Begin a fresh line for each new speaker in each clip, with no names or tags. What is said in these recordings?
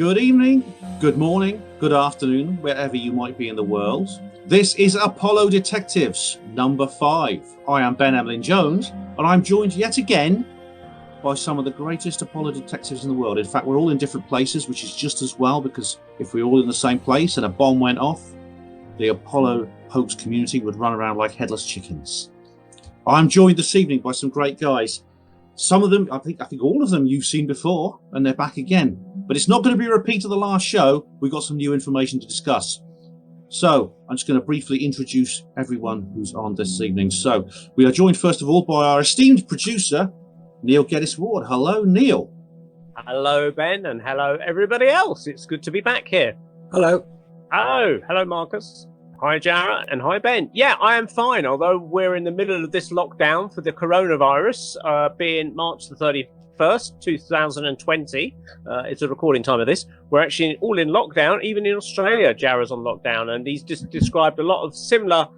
Good evening, good morning, good afternoon, wherever you might be in the world. This is Apollo Detectives number 5. I am Ben Emlyn Jones, and I'm joined yet again by some of the greatest Apollo detectives in the world. In fact, we're all in different places, which is just as well, because if we're all in the same place and a bomb went off, the Apollo hoax community would run around like headless chickens. I'm joined this evening by some great guys. Some of them, I think all of them you've seen before, and they're back again. But it's not going to be a repeat of the last show. We've got some new information to discuss. So I'm just going to briefly introduce everyone who's on this evening. So we are joined first of all by our esteemed producer, Neil Geddes-Ward. Hello, Neil.
Hello, Ben, and hello, everybody else. It's good to be back here.
Hello.
Oh, hello, Marcus. Hi, Jarrah, and hi, Ben. Yeah, I am fine, although we're in the middle of this lockdown for the coronavirus, being March the 31st, 2020. It's a recording time of this. We're actually all in lockdown. Even in Australia, Jarrah's on lockdown, and he's just described a lot of similar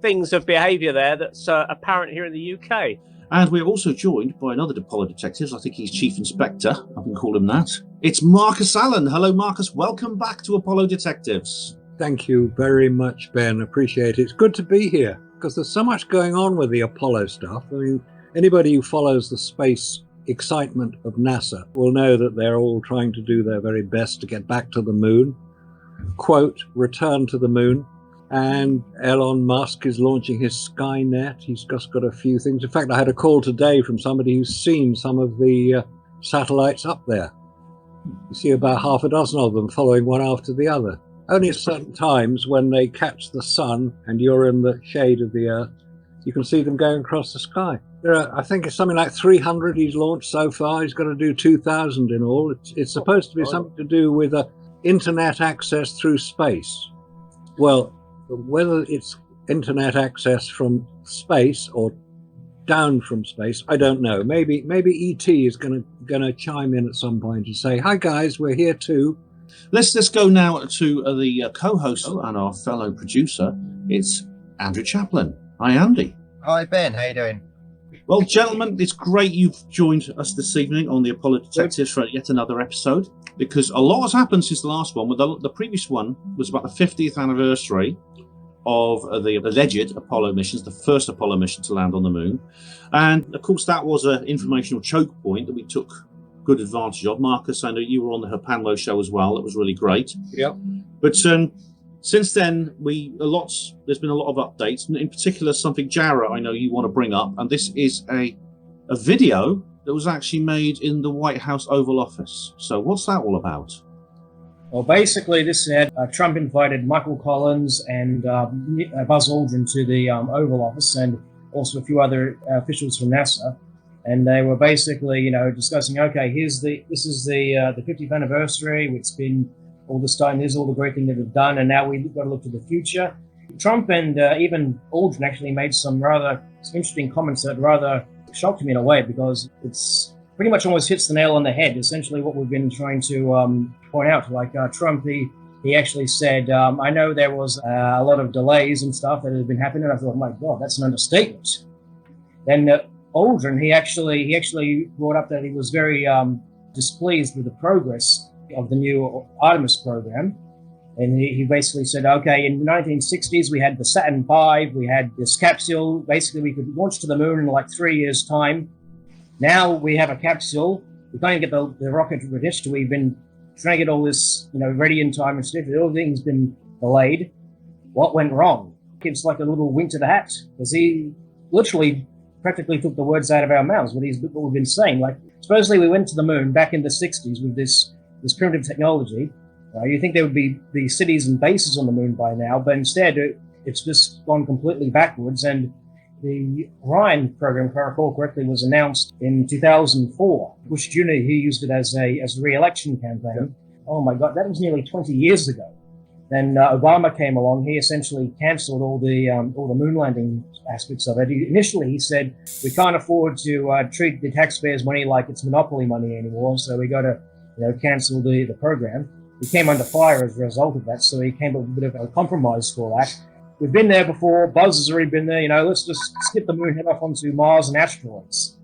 things of behaviour there that's apparent here in the UK.
And we're also joined by another Apollo detective. I think he's Chief Inspector. I can call him that. It's Marcus Allen. Hello, Marcus. Welcome back to Apollo Detectives.
Thank you very much, Ben. Appreciate it. It's good to be here because there's so much going on with the Apollo stuff. I mean, anybody who follows the space excitement of NASA will know that they're all trying to do their very best to get back to the moon. Quote, return to the moon. And Elon Musk is launching his Skynet. He's just got a few things. In fact, I had a call today from somebody who's seen some of the satellites up there. You see about half a dozen of them following one after the other. Only at certain times when they catch the sun and you're in the shade of the earth, you can see them going across the sky. There are, I think it's something like 300 he's launched so far. He's got to do 2,000 in all. It's supposed to be something to do with internet access through space. Well, whether it's internet access from space or down from space, I don't know. Maybe ET is going to chime in at some point and say, "Hi guys, we're here too."
Let's go now to the co-host and our fellow producer. It's Andrew Chaplin. Hi, Andy.
Hi, Ben. How you doing?
Well, gentlemen, it's great you've joined us this evening on the Apollo Detectives for yet another episode, because a lot has happened since the last one. The previous one was about the 50th anniversary of the alleged Apollo missions, the first Apollo mission to land on the moon. And, of course, that was an informational choke point that we took good advantage of. Marcus, I know you were on the Herpanlo show as well. It was really great.
Yeah.
But since then, there's been a lot of updates, and in particular, something, Jarrah, I know you want to bring up, and this is a video that was actually made in the White House Oval Office. So what's that all about?
Well, basically, this said Trump invited Michael Collins and Buzz Aldrin to the Oval Office, and also a few other officials from NASA. And they were basically, discussing, okay, this is the 50th anniversary. It's been all this time. Here's all the great things that we've done, and now we've got to look to the future. Trump and even Aldrin actually made some rather interesting comments that rather shocked me in a way, because it's pretty much almost hits the nail on the head. Essentially, what we've been trying to point out, like Trump, he actually said, I know there was a lot of delays and stuff that had been happening. And I thought, my God, that's an understatement. Then Aldrin, he actually brought up that he was very displeased with the progress of the new Artemis program. And he basically said, okay, in the 1960s, we had the Saturn V, we had this capsule. Basically, we could launch to the moon in like 3 years' time. Now we have a capsule. We can't even get the rocket registered. We've been trying to get all this, ready in time and stuff. Everything's been delayed. What went wrong? It's like a little wink to the hat, because he literally practically took the words out of our mouths, what we've been saying. Like, supposedly we went to the moon back in the 60s with this primitive technology. You think there would be the cities and bases on the moon by now, but instead it's just gone completely backwards. And the Orion program, if I recall correctly, was announced in 2004. Bush Jr., he used it as a re-election campaign. Yeah. Oh my God, that was nearly 20 years ago. Then Obama came along. He essentially cancelled all the moon landing aspects of it. Initially, he said, we can't afford to treat the taxpayers' money like it's monopoly money anymore, so we got to cancel the program. He came under fire as a result of that, so he came up with a bit of a compromise for that. We've been there before. Buzz has already been there. Let's just skip the moon, head off onto Mars and asteroids.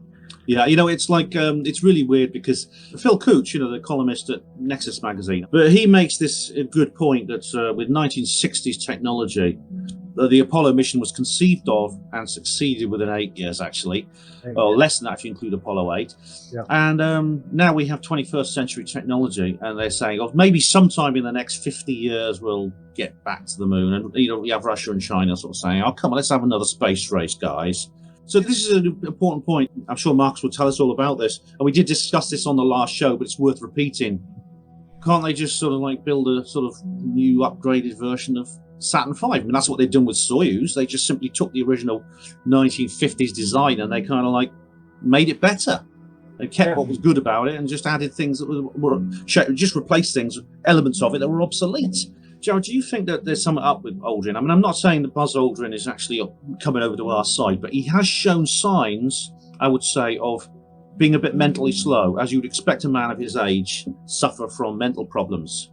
Yeah, it's like it's really weird because Phil Cooch, the columnist at Nexus magazine, but he makes this good point that with 1960s technology, the Apollo mission was conceived of and succeeded within 8 years, actually. Well, less than that if you include Apollo 8.
Yeah.
And now we have 21st century technology, and they're saying, oh, maybe sometime in the next 50 years we'll get back to the moon. And, we have Russia and China sort of saying, oh, come on, let's have another space race, guys. So this is an important point. I'm sure Marcus will tell us all about this. And we did discuss this on the last show, but it's worth repeating. Can't they just sort of like build a sort of new upgraded version of Saturn V? I mean, that's what they've done with Soyuz. They just simply took the original 1950s design and they kind of like made it better. They kept what was good about it and just added things that were just replaced things, elements of it that were obsolete. Jared, do you think that there's something up with Aldrin? I mean, I'm not saying that Buzz Aldrin is actually coming over to our side, but he has shown signs, I would say, of being a bit mentally slow, as you would expect a man of his age suffer from mental problems.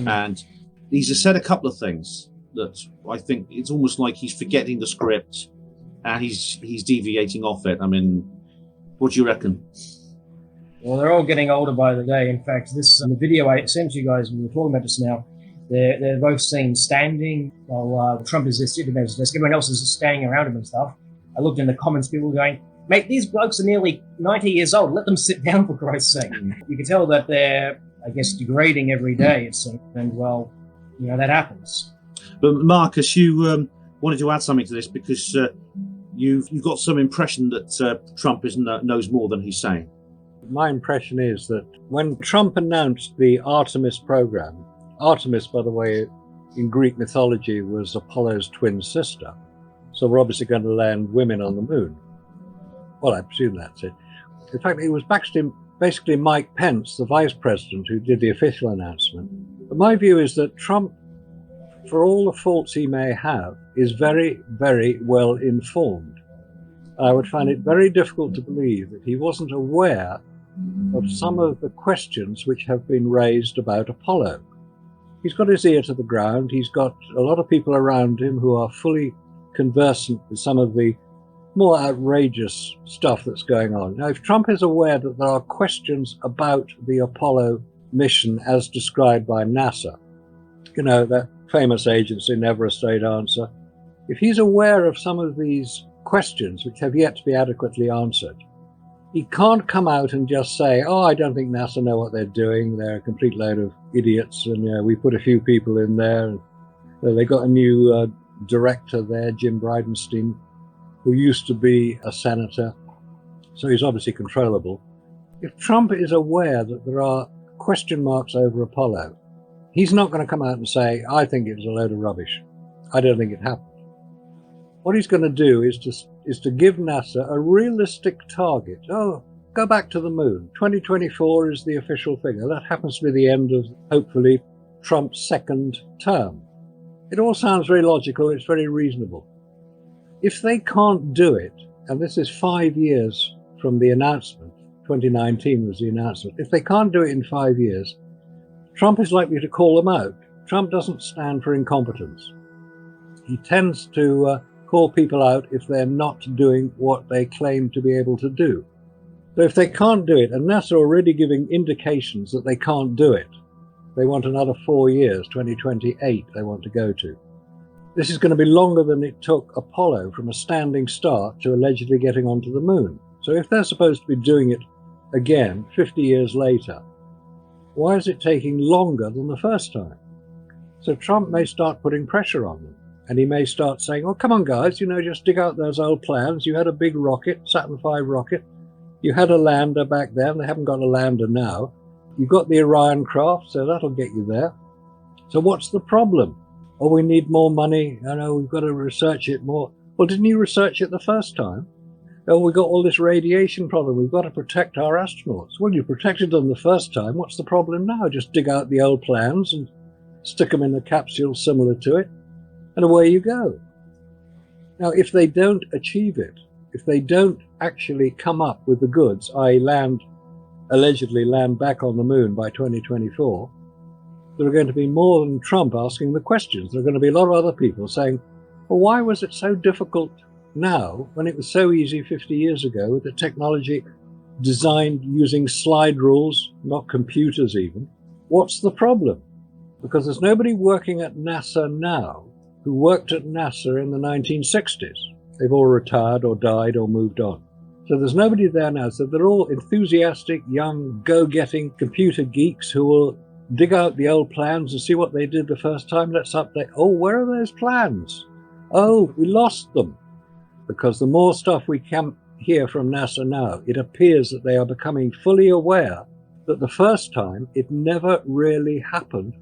And he's said a couple of things that I think it's almost like he's forgetting the script and he's deviating off it. I mean, what do you reckon?
Well, they're all getting older by the day. In fact, the video I sent you guys, we were talking about just now, they're both seen standing while Trump is just sitting at his desk. Everyone else is just standing around him and stuff. I looked in the comments, people going, mate, these blokes are nearly 90 years old. Let them sit down, for Christ's sake. You can tell that they're, I guess, degrading every day, it seems. And, well, that happens.
But, Marcus, you wanted to add something to this because you've got some impression that Trump knows more than he's saying.
My impression is that when Trump announced the Artemis program, Artemis, by the way, in Greek mythology was Apollo's twin sister. So we're obviously going to land women on the moon. Well, I presume that's it. In fact, it was basically Mike Pence, the vice president, who did the official announcement. But my view is that Trump, for all the faults he may have, is very, very well informed. I would find it very difficult to believe that he wasn't aware of some of the questions which have been raised about Apollo. He's got his ear to the ground. He's got a lot of people around him who are fully conversant with some of the more outrageous stuff that's going on. Now, if Trump is aware that there are questions about the Apollo mission as described by NASA, that famous agency, never a straight answer, if he's aware of some of these questions which have yet to be adequately answered, he can't come out and just say, oh, I don't think NASA know what they're doing. They're a complete load of idiots. And we put a few people in there. And, they got a new director there, Jim Bridenstine, who used to be a senator. So he's obviously controllable. If Trump is aware that there are question marks over Apollo, he's not going to come out and say, I think it was a load of rubbish. I don't think it happened. What he's going to do is to give NASA a realistic target. Oh, go back to the moon. 2024 is the official figure. That happens to be the end of, hopefully, Trump's second term. It all sounds very logical. It's very reasonable. If they can't do it, and this is 5 years from the announcement, 2019 was the announcement, if they can't do it in 5 years, Trump is likely to call them out. Trump doesn't stand for incompetence. He tends to call people out if they're not doing what they claim to be able to do. So if they can't do it, and NASA are already giving indications that they can't do it, they want another 4 years, 2028 they want to go to. This is going to be longer than it took Apollo from a standing start to allegedly getting onto the moon. So if they're supposed to be doing it again 50 years later, why is it taking longer than the first time? So Trump may start putting pressure on them. And he may start saying, oh, come on, guys, just dig out those old plans. You had a big rocket, Saturn V rocket. You had a lander back then. They haven't got a lander now. You've got the Orion craft, so that'll get you there. So what's the problem? Oh, we need more money. We've got to research it more. Well, didn't you research it the first time? Oh, we've got all this radiation problem. We've got to protect our astronauts. Well, you protected them the first time. What's the problem now? Just dig out the old plans and stick them in a capsule similar to it. And away you go. Now, if they don't achieve it, if they don't actually come up with the goods, i.e. allegedly land back on the moon by 2024, there are going to be more than Trump asking the questions. There are going to be a lot of other people saying, well, why was it so difficult now when it was so easy 50 years ago with the technology designed using slide rules, not computers even. What's the problem? Because there's nobody working at NASA now who worked at NASA in the 1960s. They've all retired or died or moved on. So there's nobody there now. So they're all enthusiastic, young, go-getting computer geeks who will dig out the old plans and see what they did the first time. Let's update. Oh, where are those plans? Oh, we lost them. Because the more stuff we can hear from NASA now, it appears that they are becoming fully aware that the first time it never really happened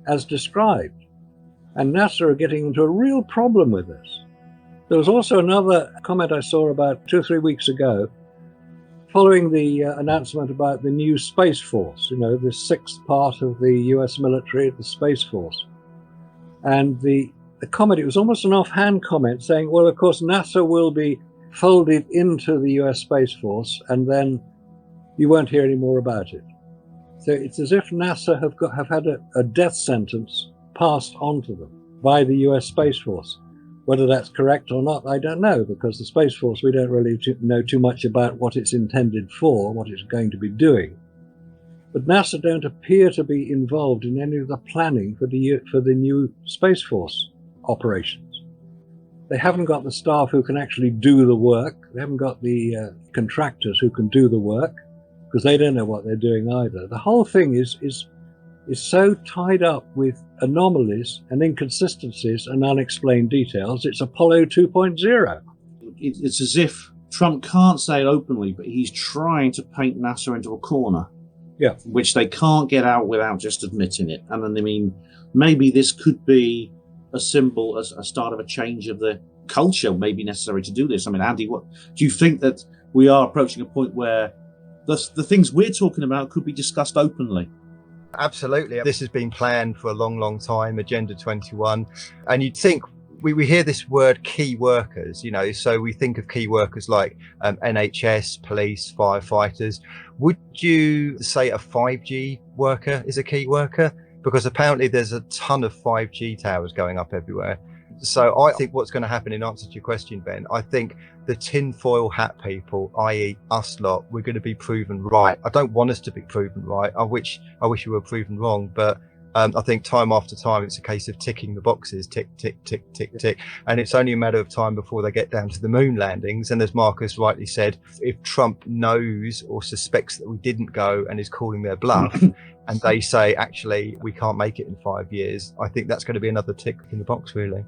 as described. And NASA are getting into a real problem with this. There was also another comment I saw about 2 or 3 weeks ago, following the announcement about the new Space Force, the sixth part of the US military, the Space Force. And the comment, it was almost an offhand comment saying, well, of course, NASA will be folded into the US Space Force, and then you won't hear any more about it. So it's as if NASA have had a death sentence passed on to them by the US Space Force. Whether that's correct or not, I don't know, because the Space Force, we don't really know too much about what it's intended for, what it's going to be doing. But NASA don't appear to be involved in any of the planning for the new Space Force operations. They haven't got the staff who can actually do the work. They haven't got the contractors who can do the work, because they don't know what they're doing either. The whole thing is so tied up with anomalies and inconsistencies and unexplained details. It's Apollo 2.0.
It's as if Trump can't say it openly, but he's trying to paint NASA into a corner.
Yeah.
Which they can't get out without just admitting it. And then, I mean, maybe this could be a symbol, as a start of a change of the culture, maybe necessary to do this. I mean, Andy, what do you think, that we are approaching a point where the things we're talking about could be discussed openly?
Absolutely. This has been planned for a long, long time, Agenda 21. And you'd think, we hear this word key workers, so we think of key workers like NHS, police, firefighters. Would you say a 5G worker is a key worker? Because apparently there's a ton of 5G towers going up everywhere. So I think what's going to happen, in answer to your question, Ben, I think the tinfoil hat people, i.e. us lot, we're going to be proven right. I don't want us to be proven right. I wish we were proven wrong, but I think time after time, it's a case of ticking the boxes, tick, tick, tick, tick, tick. And it's only a matter of time before they get down to the moon landings. And as Marcus rightly said, if Trump knows or suspects that we didn't go and is calling their bluff, and they say, actually, we can't make it in 5 years, I think that's going to be another tick in the box, really.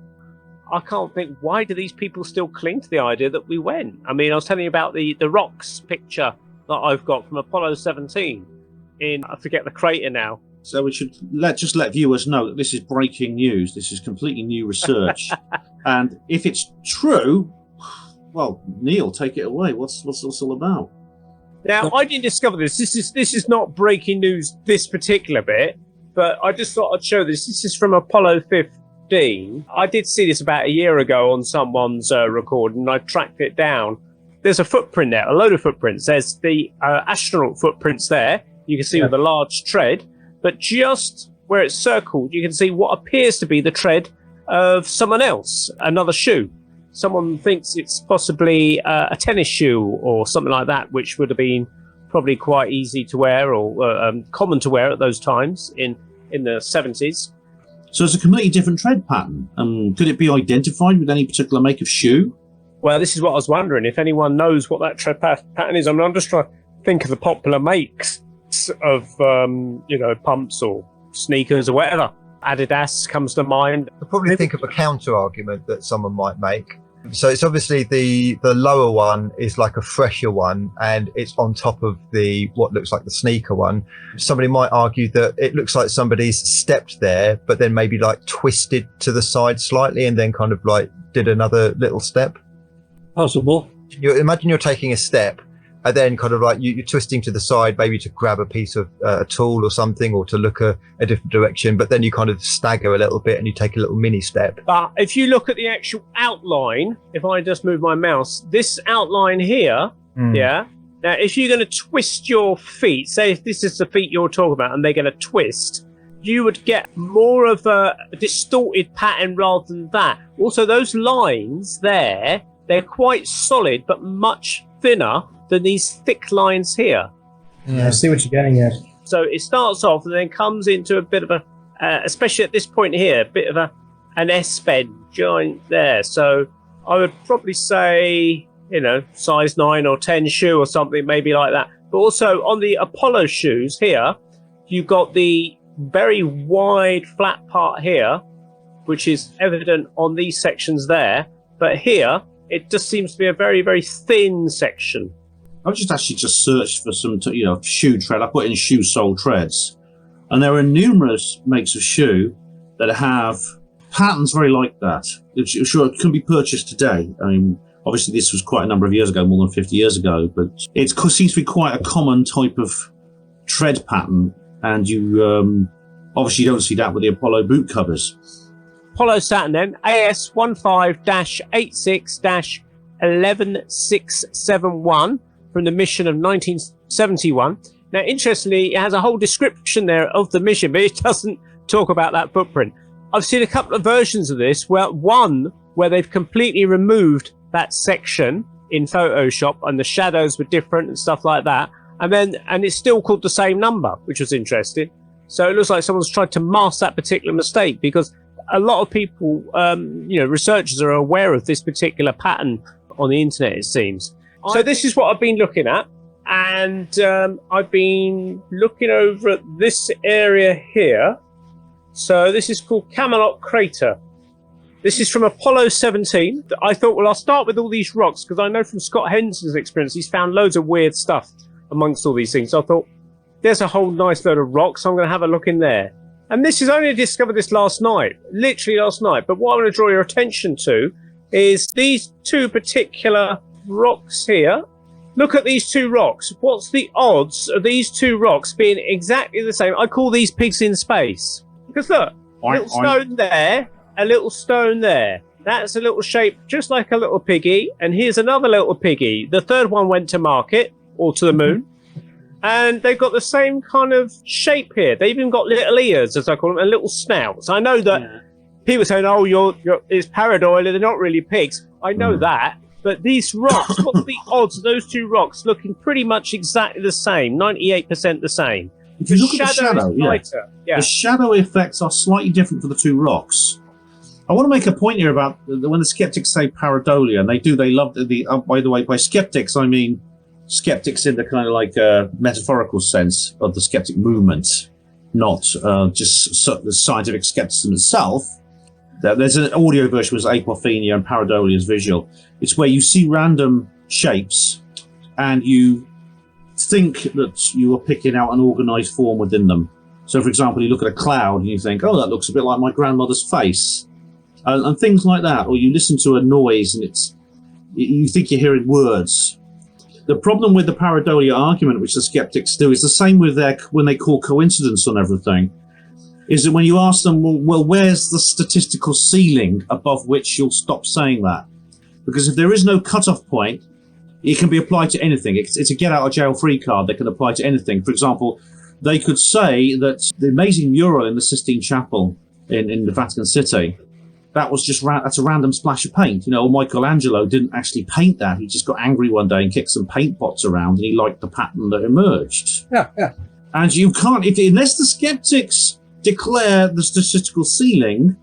I can't think, why do these people still cling to the idea that we went? I mean, I was telling you about the rocks picture that I've got from Apollo 17 in, I forget the crater now.
So we should let viewers know that this is breaking news. This is completely new research. And if it's true, well, Neil, take it away. What's this all about?
Now, I didn't discover this. This is not breaking news, this particular bit, but I just thought I'd show this. This is from Apollo 15. I did see this about a year ago on someone's recording, and I tracked it down. There's a footprint there, a load of footprints. There's the astronaut footprints there, you can see, with a large tread, but just where it's circled, you can see what appears to be the tread of someone else, another shoe. Someone thinks it's possibly a tennis shoe or something like that, which would have been probably quite easy to wear or common to wear at those times in the 70s.
So it's a completely different tread pattern. Could it be identified with any particular make of shoe?
Well, this is what I was wondering, if anyone knows what that tread pattern is. I mean, I'm just trying to think of the popular makes of, pumps or sneakers or whatever. Adidas comes to mind.
I'll probably think of a counter argument that someone might make. So it's obviously the lower one is like a fresher one, and it's on top of what looks like the sneaker one. Somebody might argue that it looks like somebody's stepped there, but then maybe like twisted to the side slightly and then kind of like did another little step.
Possible.
You imagine you're taking a step, and then kind of like you're twisting to the side, maybe to grab a piece of a tool or something, or to look a different direction, but then you kind of stagger a little bit and you take a little mini step.
But if you look at the actual outline, if I just move my mouse, this outline here, now if you're going to twist your feet, say if this is the feet you're talking about and they're going to twist, you would get more of a distorted pattern rather than that. Also, those lines there, they're quite solid, but much thinner than these thick lines here.
I see what you're getting at.
So it starts off and then comes into a bit of a, especially at this point here, a bit of an S-bend joint there. So I would probably say, you know, size 9 or 10 shoe or something, maybe like that. But also on the Apollo shoes here, you've got the very wide flat part here, which is evident on these sections there. But here, it just seems to be a very, very thin section.
I've just actually searched for some, shoe tread. I put in shoe sole treads, and there are numerous makes of shoe that have patterns very like that. Sure, it can be purchased today. I mean, obviously this was quite a number of years ago, more than 50 years ago, but it seems to be quite a common type of tread pattern, and you obviously don't see that with the Apollo boot covers.
Apollo Saturn then, AS15-86-11671 from the mission of 1971. Now, interestingly, it has a whole description there of the mission, but it doesn't talk about that footprint. I've seen a couple of versions of this, one where they've completely removed that section in Photoshop and the shadows were different and stuff like that. And it's still called the same number, which was interesting. So it looks like someone's tried to mask that particular mistake, because a lot of people, researchers are aware of this particular pattern on the internet, it seems. So this is what I've been looking at. And I've been looking over at this area here. So this is called Camelot Crater. This is from Apollo 17. I thought, well, I'll start with all these rocks, because I know from Scott Henson's experience, he's found loads of weird stuff amongst all these things. So I thought, there's a whole nice load of rocks, so I'm going to have a look in there. And this is only discovered this last night, literally last night. But what I want to draw your attention to is these two particular rocks here. Look at these two rocks. What's the odds of these two rocks being exactly the same? I call these pigs in space. Because look, a little stone there, a little stone there. That's a little shape just like a little piggy. And here's another little piggy. The third one went to market, or to the moon. And they've got the same kind of shape here. They've even got little ears, as I call them, and little snouts. I know that people are saying, oh, it's pareidolia, they're not really pigs. I know that. But these rocks, what's the odds of those two rocks looking pretty much exactly the same, 98% the same?
If you look at the shadow, the shadow effects are slightly different for the two rocks. I want to make a point here about when the skeptics say pareidolia, and they love the by the way, by skeptics, I mean skeptics in the kind of like metaphorical sense of the skeptic movement, not just the scientific skepticism itself. There's an audio version which is apophenia, and pareidolia is visual. It's where you see random shapes and you think that you are picking out an organized form within them. So, for example, you look at a cloud and you think, oh, that looks a bit like my grandmother's face, and things like that. Or you listen to a noise and you think you're hearing words. The problem with the pareidolia argument, which the skeptics do, is the same with when they call coincidence on everything, is that when you ask them, well, where's the statistical ceiling above which you'll stop saying that? Because if there is no cutoff point, it can be applied to anything. It's a get-out-of-jail-free card that can apply to anything. For example, they could say that the amazing mural in the Sistine Chapel in the Vatican City, that's a random splash of paint. Or Michelangelo didn't actually paint that. He just got angry one day and kicked some paint pots around, and he liked the pattern that emerged.
Yeah.
And you can't, unless the skeptics declare the statistical ceiling,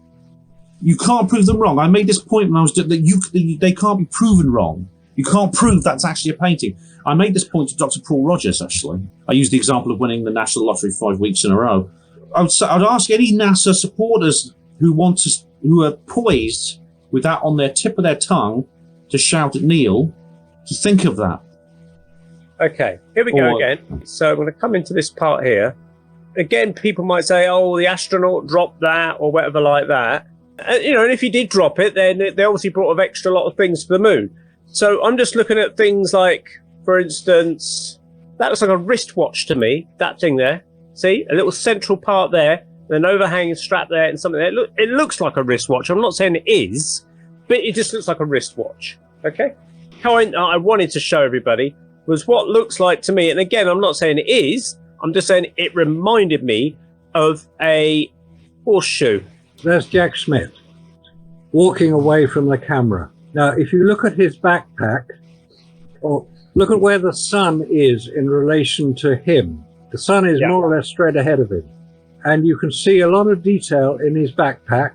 you can't prove them wrong. I made this point when I was that they can't be proven wrong. You can't prove that's actually a painting. I made this point to Dr. Paul Rogers, actually. I used the example of winning the National Lottery 5 weeks in a row. I'd ask any NASA supporters who are poised with that on their tip of their tongue to shout at Neil to think of that.
Okay, here we go again. So I'm going to come into this part here. Again, people might say, oh, the astronaut dropped that or whatever like that. And if he did drop it, then they obviously brought an extra lot of things to the moon. So I'm just looking at things like, for instance, that looks like a wristwatch to me, that thing there. See, a little central part there, an overhanging strap there and something there. It looks like a wristwatch. I'm not saying it is, but it just looks like a wristwatch. Okay? How I wanted to show everybody was what looks like to me, and again, I'm not saying it is, I'm just saying it reminded me of a horseshoe.
There's Jack Smith walking away from the camera. Now, if you look at his backpack, or Look at where the sun is in relation to him. The sun is more or less straight ahead of him. And you can see a lot of detail in his backpack.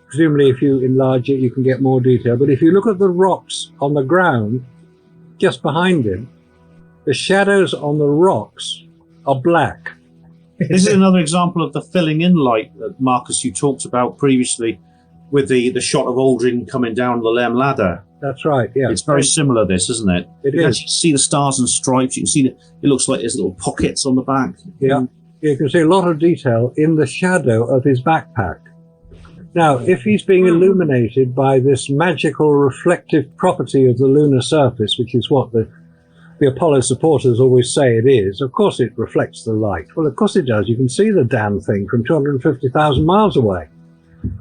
Presumably if you enlarge it, you can get more detail. But if you look at the rocks on the ground, just behind him, the shadows on the rocks are black.
This is another example of the filling in light that, Marcus, you talked about previously with the shot of Aldrin coming down the Lem ladder.
That's right, yeah.
It's very similar, this, isn't it?
It
You can
is.
actually see the stars and stripes. You can see it looks like there's little pockets on the back.
Yeah, you can see a lot of detail in the shadow of his backpack. Now, if he's being illuminated by this magical reflective property of the lunar surface, which is what the Apollo supporters always say it is, of course it reflects the light. Well, of course it does. You can see the damn thing from 250,000 miles away.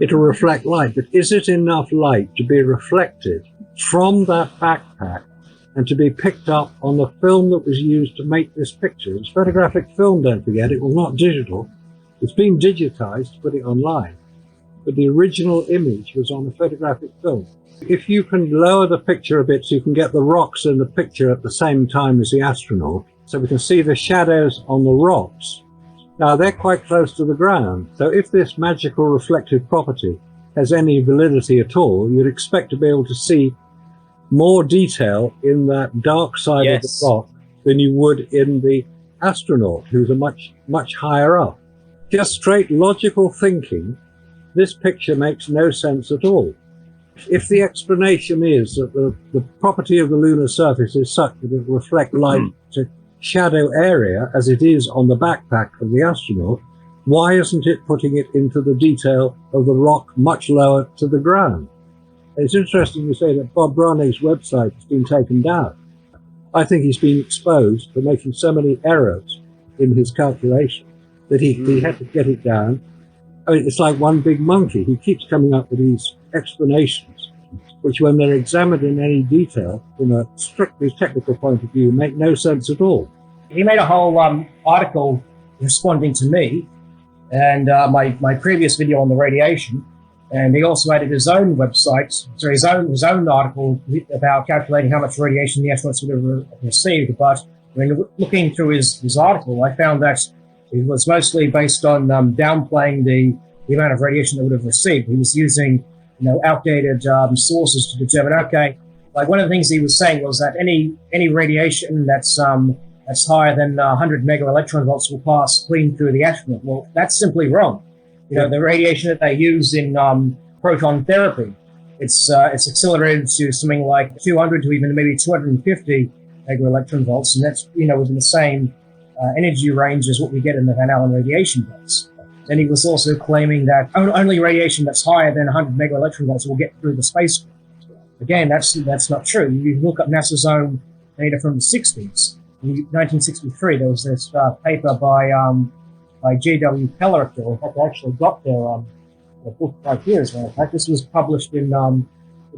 It'll reflect light, but is it enough light to be reflected from that backpack and to be picked up on the film that was used to make this picture? It's photographic film, don't forget. It was not digital. It's been digitized to put it online. But the original image was on a photographic film. If you can lower the picture a bit so you can get the rocks in the picture at the same time as the astronaut, so we can see the shadows on the rocks. Now, they're quite close to the ground. So if this magical reflective property has any validity at all, you'd expect to be able to see more detail in that dark side of the rock than you would in the astronaut, who's a much higher up. Just straight logical thinking, this picture makes no sense at all. If the explanation is that the property of the lunar surface is such that it will reflect light to shadow area as it is on the backpack of the astronaut, why isn't it putting it into the detail of the rock much lower to the ground? It's interesting to say that Bob Brannig's website has been taken down. I think he's been exposed for making so many errors in his calculation that he had to get it down. I mean, it's like one big monkey. He keeps coming up with these explanations, which when they're examined in any detail from a strictly technical point of view, make no sense at all.
He made a whole article responding to me and my previous video on the radiation, and he also added his own website, so his own article about calculating how much radiation the astronauts would have received. But when looking through his article, I found that it was mostly based on downplaying the amount of radiation they would have received. He was using outdated sources to determine, okay, like one of the things he was saying was that any radiation that's higher than 100 mega electron volts will pass clean through the astronaut. Well, that's simply wrong. The radiation that they use in proton therapy, it's accelerated to something like 200 to even maybe 250 mega electron volts, and that's within the same energy range as what we get in the Van Allen radiation belts. Then he was also claiming that only radiation that's higher than 100 mega electron volts will get through the spacecraft. Again, that's not true. You look up NASA's own data from the 60s. In 1963, there was this paper by J.W. Keller. In fact, I actually got their book right here as well. In fact, this was published in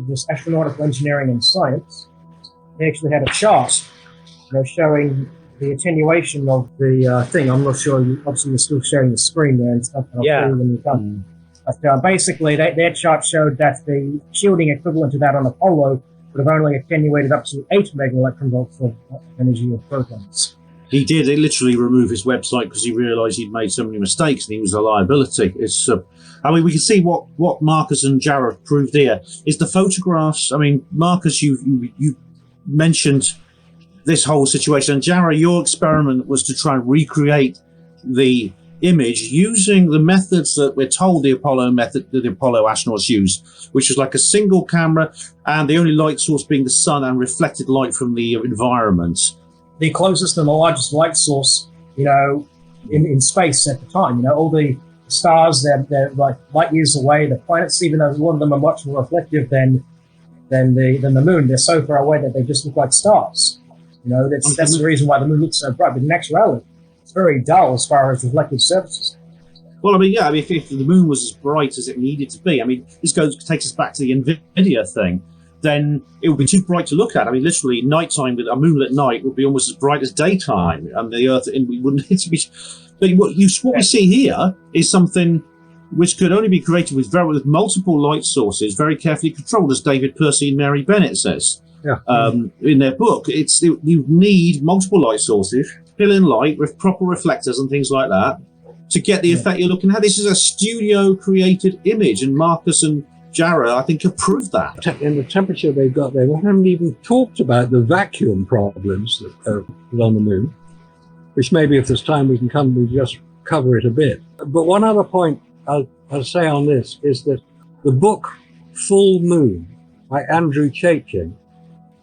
this Astronautical Engineering and Science. They actually had a chart, showing the attenuation of the thing. I'm not sure. Obviously, you're still sharing the screen there and stuff. When you come. But basically, their chart showed that the shielding equivalent to that on Apollo would have only attenuated up to 8 mega electron volts of energy of protons.
He did. He literally removed his website because he realised he'd made so many mistakes and he was a liability. It's, I mean, we can see what Marcus and Jared proved here is the photographs. I mean, Marcus, you mentioned this whole situation, and Jared, your experiment was to try and recreate the image using the methods that we're told the Apollo astronauts used, which was like a single camera and the only light source being the sun and reflected light from the environment.
The closest and the largest light source, in space at the time. All the stars, they're like light years away. The planets, even though a lot of them are much more reflective than the moon, they're so far away that they just look like stars. That's the reason why the moon looks so bright. But in actuality, it's very dull as far as reflective surfaces.
Well, I mean, yeah, if the moon was as bright as it needed to be, I mean, this takes us back to the NVIDIA thing, then it would be too bright to look at. I mean, literally, nighttime with a moonlit night would be almost as bright as daytime, and the Earth, and we wouldn't. But what we see here is something which could only be created with multiple light sources, very carefully controlled, as David Percy and Mary Bennett says in their book. You need multiple light sources, fill-in light with proper reflectors and things like that to get the effect you're looking at. This is a studio-created image, and Marcus and Jarrah, I think, have proved that.
In the temperature they've got there, we haven't even talked about the vacuum problems that are on the moon, which maybe if there's time we just cover it a bit. But one other point I'll say on this is that the book Full Moon by Andrew Chaikin,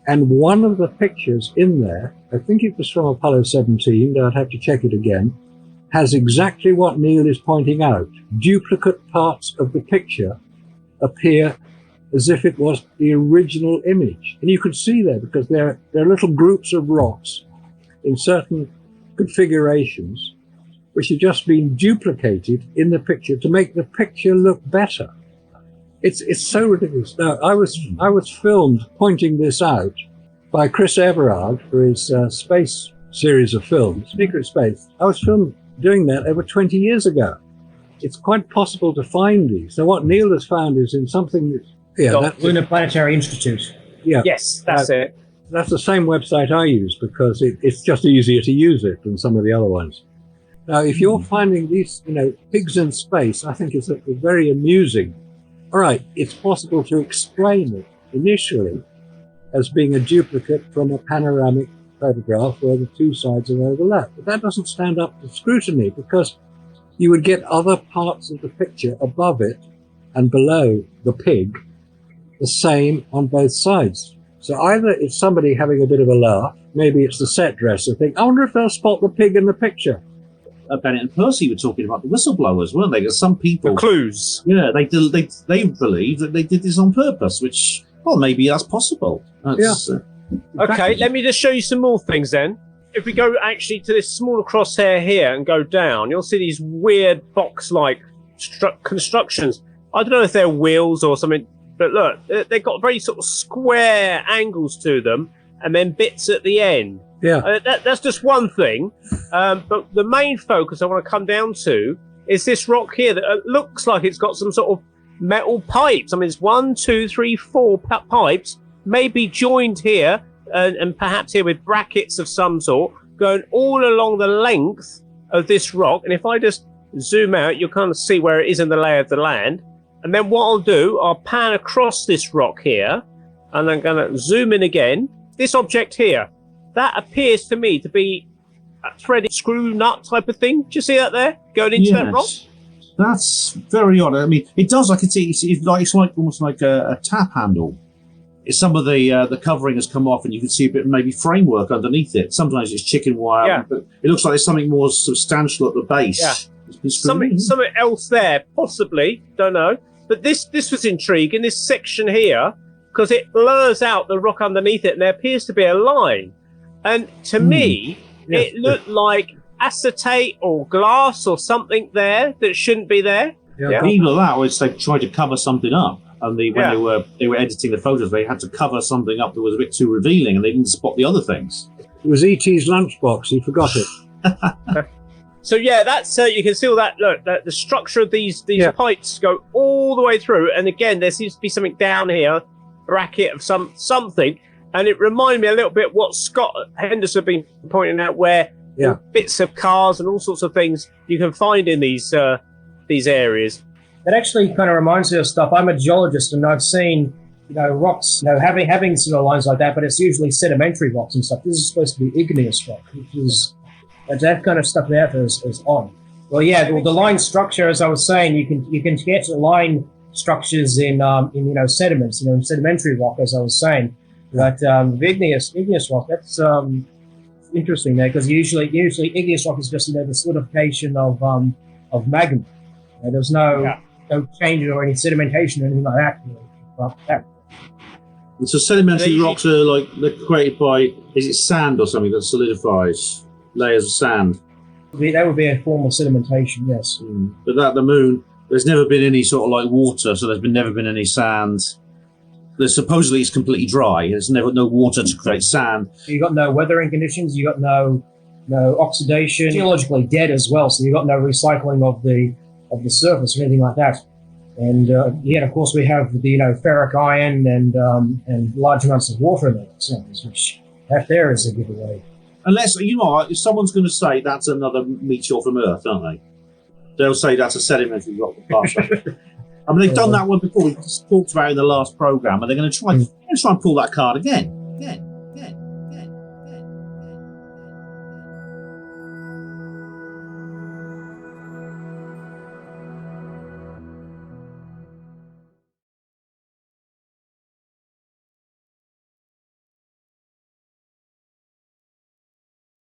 and one of the pictures in there, I think it was from Apollo 17, but I'd have to check it again, has exactly what Neil is pointing out. Duplicate parts of the picture appear as if it was the original image. And you could see there, because there are little groups of rocks in certain configurations which have just been duplicated in the picture to make the picture look better. It's so ridiculous. Now, I was filmed pointing this out by Chris Everard for his space series of films, Secret Space. I was filmed doing that over 20 years ago. It's quite possible to find these. So what Neil has found is in something that's
Lunar Planetary Institute.
Yeah.
Yes, that's it.
That's the same website I use because it's just easier to use it than some of the other ones. Now, if you're finding these, pigs in space, I think it's very amusing. All right, it's possible to explain it initially as being a duplicate from a panoramic photograph where the two sides are overlapped. But that doesn't stand up to scrutiny because you would get other parts of the picture above it and below the pig the same on both sides. So either it's somebody having a bit of a laugh, maybe it's the set dresser thinking, I wonder if they'll spot the pig in the picture.
Bennett and Percy were talking about the whistleblowers, weren't they? Because some people...
The clues.
Yeah, they believe that they did this on purpose, which, well, maybe that's possible.
Okay, let me just show you some more things then. If we go actually to this smaller crosshair here and go down, you'll see these weird box-like constructions. I don't know if they're wheels or something, but look, they've got very sort of square angles to them and then bits at the end.
Yeah.
That's just one thing. But the main focus I want to come down to is this rock here that looks like it's got some sort of metal pipes. I mean, it's 1, 2, 3, 4 pipes, maybe joined here and perhaps here with brackets of some sort, going all along the length of this rock. And if I just zoom out, you'll kind of see where it is in the lay of the land. And then what I'll do, I'll pan across this rock here, and I'm going to zoom in again. This object here, that appears to me to be a threaded screw nut type of thing. Do you see that there, going into that rock?
That's very odd. I mean, it does. I can see it's like almost like a tap handle. Some of the covering has come off, and you can see a bit maybe framework underneath it. Sometimes it's chicken wire, but it looks like there's something more substantial at the base.
Yeah. Something else there, possibly. Don't know. But this was intriguing. This section here, because it blurs out the rock underneath it, and there appears to be a line. And to me, it looked like acetate or glass or something there that shouldn't be there.
Yeah.
Either that, or it's they tried to cover something up. And when they were editing the photos, they had to cover something up that was a bit too revealing, and they didn't spot the other things.
It was E.T.'s lunchbox. He forgot it.
So yeah, that's you can see all that. Look, the structure of these pipes go all the way through, and again, there seems to be something down here, bracket of something, and it reminded me a little bit what Scott Henderson has been pointing out, where bits of cars and all sorts of things you can find in these areas.
That actually kind of reminds me of stuff. I'm a geologist, and I've seen, rocks, having sort of lines like that, but it's usually sedimentary rocks and stuff. This is supposed to be igneous rock, which is that kind of stuff there is odd. Well, the line structure, as I was saying, you can get line structures in sediments, in sedimentary rock, as I was saying. But igneous rock, that's interesting there, because usually igneous rock is just the solidification of magma. There's no change or any sedimentation or anything like that.
So sedimentary rocks are they're created by, is it sand or something that solidifies layers of sand?
That would be a form of sedimentation, yes.
But the moon, there's never been any sort of water, so there's never been any sand. Supposedly it's completely dry. There's never no water to create sand.
You've got no weathering conditions. You've got no oxidation. Geologically dead as well, so you've got no recycling of the of the surface or anything like that. And yet, of course, we have the ferric iron and large amounts of water in those samples, which that there is a giveaway.
Unless, if someone's going to say that's another meteor from Earth, aren't they? They'll say that's a sedimentary rock that passed over. I mean, they've done that one before. We just talked about it in the last program, and they're going to try and pull that card again.